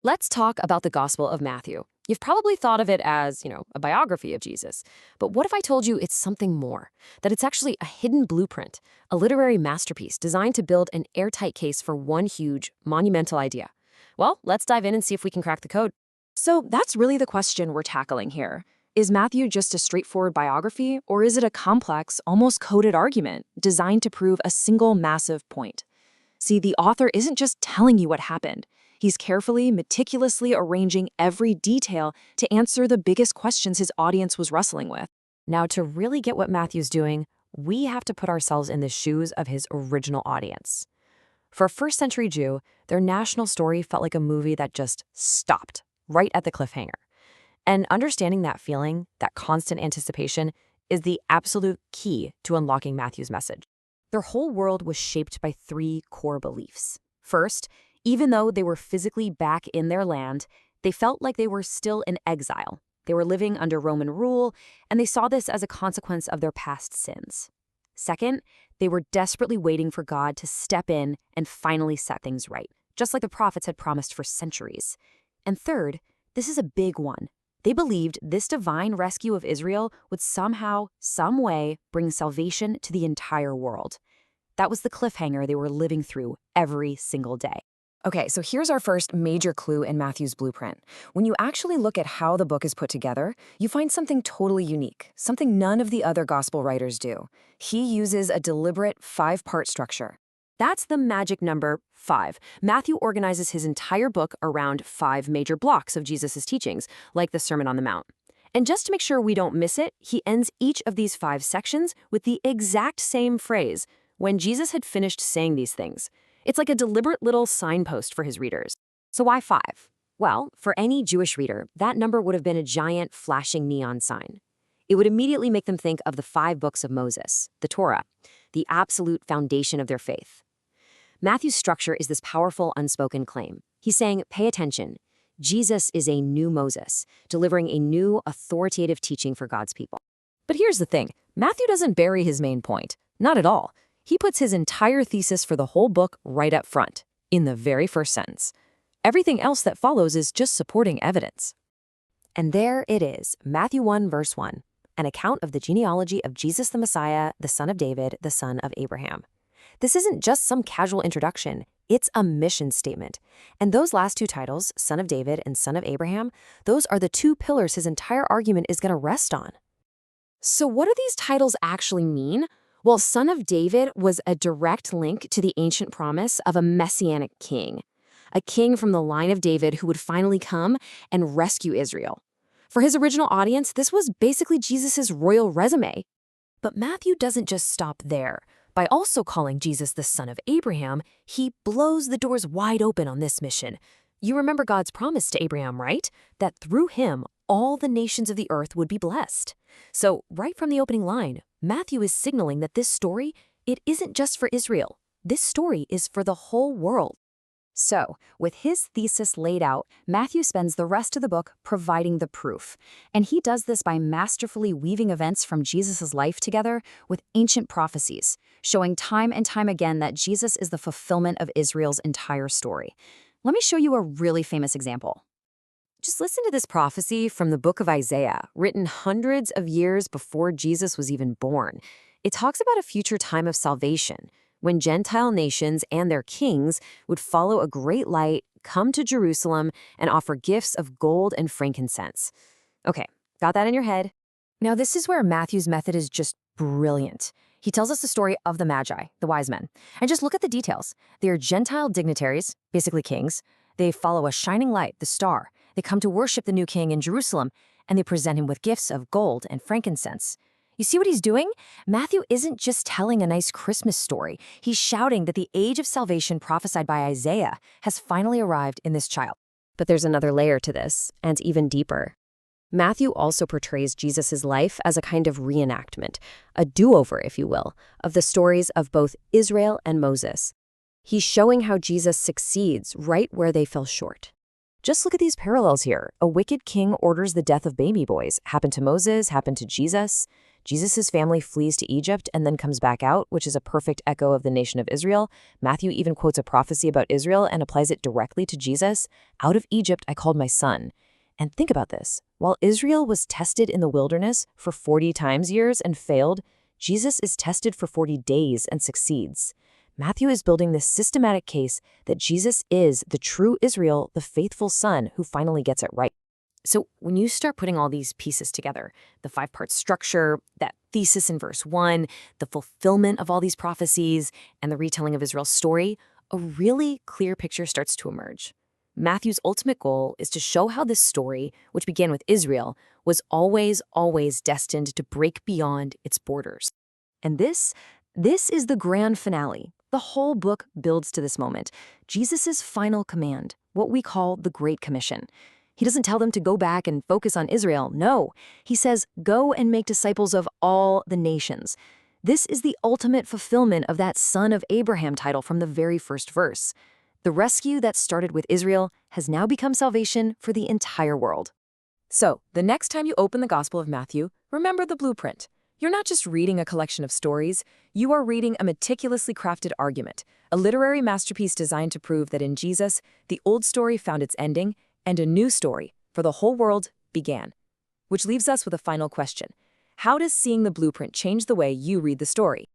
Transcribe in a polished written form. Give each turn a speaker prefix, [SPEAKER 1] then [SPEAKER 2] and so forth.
[SPEAKER 1] Let's talk about the Gospel of Matthew. You've probably thought of it as, a biography of Jesus. But what if I told you it's something more? That it's actually a hidden blueprint, a literary masterpiece designed to build an airtight case for one huge, monumental idea. Well, let's dive in and see if we can crack the code.
[SPEAKER 2] So that's really the question we're tackling here. Is Matthew just a straightforward biography, or is it a complex, almost coded argument designed to prove a single massive point? See, the author isn't just telling you what happened. He's carefully, meticulously arranging every detail to answer the biggest questions his audience was wrestling with.
[SPEAKER 1] Now, to really get what Matthew's doing, we have to put ourselves in the shoes of his original audience. For a first-century Jew, their national story felt like a movie that just stopped right at the cliffhanger. And understanding that feeling, that constant anticipation, is the absolute key to unlocking Matthew's message. Their whole world was shaped by three core beliefs. First, even though they were physically back in their land, they felt like they were still in exile. They were living under Roman rule, and they saw this as a consequence of their past sins. Second, they were desperately waiting for God to step in and finally set things right, just like the prophets had promised for centuries. And third, this is a big one. They believed this divine rescue of Israel would somehow, some way, bring salvation to the entire world. That was the cliffhanger they were living through every single day.
[SPEAKER 2] Okay, so here's our first major clue in Matthew's blueprint. When you actually look at how the book is put together, you find something totally unique, something none of the other gospel writers do. He uses a deliberate five-part structure.
[SPEAKER 1] That's the magic number 5. Matthew organizes his entire book around 5 major blocks of Jesus' teachings, like the Sermon on the Mount. And just to make sure we don't miss it, he ends each of these 5 sections with the exact same phrase, when Jesus had finished saying these things. It's like a deliberate little signpost for his readers. So why 5? Well, for any Jewish reader, that number would have been a giant flashing neon sign. It would immediately make them think of the 5 books of Moses, the Torah, the absolute foundation of their faith. Matthew's structure is this powerful unspoken claim. He's saying, pay attention. Jesus is a new Moses, delivering a new authoritative teaching for God's people. But here's the thing. Matthew doesn't bury his main point. Not at all. He puts his entire thesis for the whole book right up front, in the very first sentence. Everything else that follows is just supporting evidence. And there it is, Matthew 1, verse 1, an account of the genealogy of Jesus the Messiah, the son of David, the son of Abraham. This isn't just some casual introduction, it's a mission statement. And those last 2 titles, Son of David and Son of Abraham, those are the 2 pillars his entire argument is going to rest on. So what do these titles actually mean? Well, Son of David was a direct link to the ancient promise of a messianic king, a king from the line of David who would finally come and rescue Israel. For his original audience, this was basically Jesus' royal resume. But Matthew doesn't just stop there. By also calling Jesus the son of Abraham, he blows the doors wide open on this mission. You remember God's promise to Abraham, right? That through him, all the nations of the earth would be blessed. So right from the opening line, Matthew is signaling that this story, it isn't just for Israel. This story is for the whole world. So, with his thesis laid out, Matthew spends the rest of the book providing the proof. And he does this by masterfully weaving events from Jesus' life together with ancient prophecies, showing time and time again that Jesus is the fulfillment of Israel's entire story. Let me show you a really famous example. Just listen to this prophecy from the book of Isaiah, written hundreds of years before Jesus was even born. It talks about a future time of salvation, when Gentile nations and their kings would follow a great light, come to Jerusalem, and offer gifts of gold and frankincense. Okay, got that in your head? Now this is where Matthew's method is just brilliant. He tells us the story of the Magi, the wise men. And just look at the details. They are Gentile dignitaries, basically kings. They follow a shining light, the star. They come to worship the new king in Jerusalem, and they present him with gifts of gold and frankincense. You see what he's doing? Matthew isn't just telling a nice Christmas story. He's shouting that the age of salvation prophesied by Isaiah has finally arrived in this child. But there's another layer to this, and even deeper. Matthew also portrays Jesus' life as a kind of reenactment, a do-over, if you will, of the stories of both Israel and Moses. He's showing how Jesus succeeds right where they fell short. Just look at these parallels here. A wicked king orders the death of baby boys. Happened to Moses, happened to Jesus. Jesus' family flees to Egypt and then comes back out, which is a perfect echo of the nation of Israel. Matthew even quotes a prophecy about Israel and applies it directly to Jesus. Out of Egypt I called my son. And think about this. While Israel was tested in the wilderness for 40 times years and failed, Jesus is tested for 40 days and succeeds. Matthew is building this systematic case that Jesus is the true Israel, the faithful son who finally gets it right. So when you start putting all these pieces together, the 5-part structure, that thesis in verse 1, the fulfillment of all these prophecies, and the retelling of Israel's story, a really clear picture starts to emerge. Matthew's ultimate goal is to show how this story, which began with Israel, was always destined to break beyond its borders. And this is the grand finale. The whole book builds to this moment, Jesus' final command, what we call the Great Commission. He doesn't tell them to go back and focus on Israel. No, he says, go and make disciples of all the nations. This is the ultimate fulfillment of that son of Abraham title from the very first verse. The rescue that started with Israel has now become salvation for the entire world. So, the next time you open the Gospel of Matthew, remember the blueprint. You're not just reading a collection of stories, you are reading a meticulously crafted argument, a literary masterpiece designed to prove that in Jesus, the old story found its ending, and a new story for the whole world began. Which leaves us with a final question. How does seeing the blueprint change the way you read the story?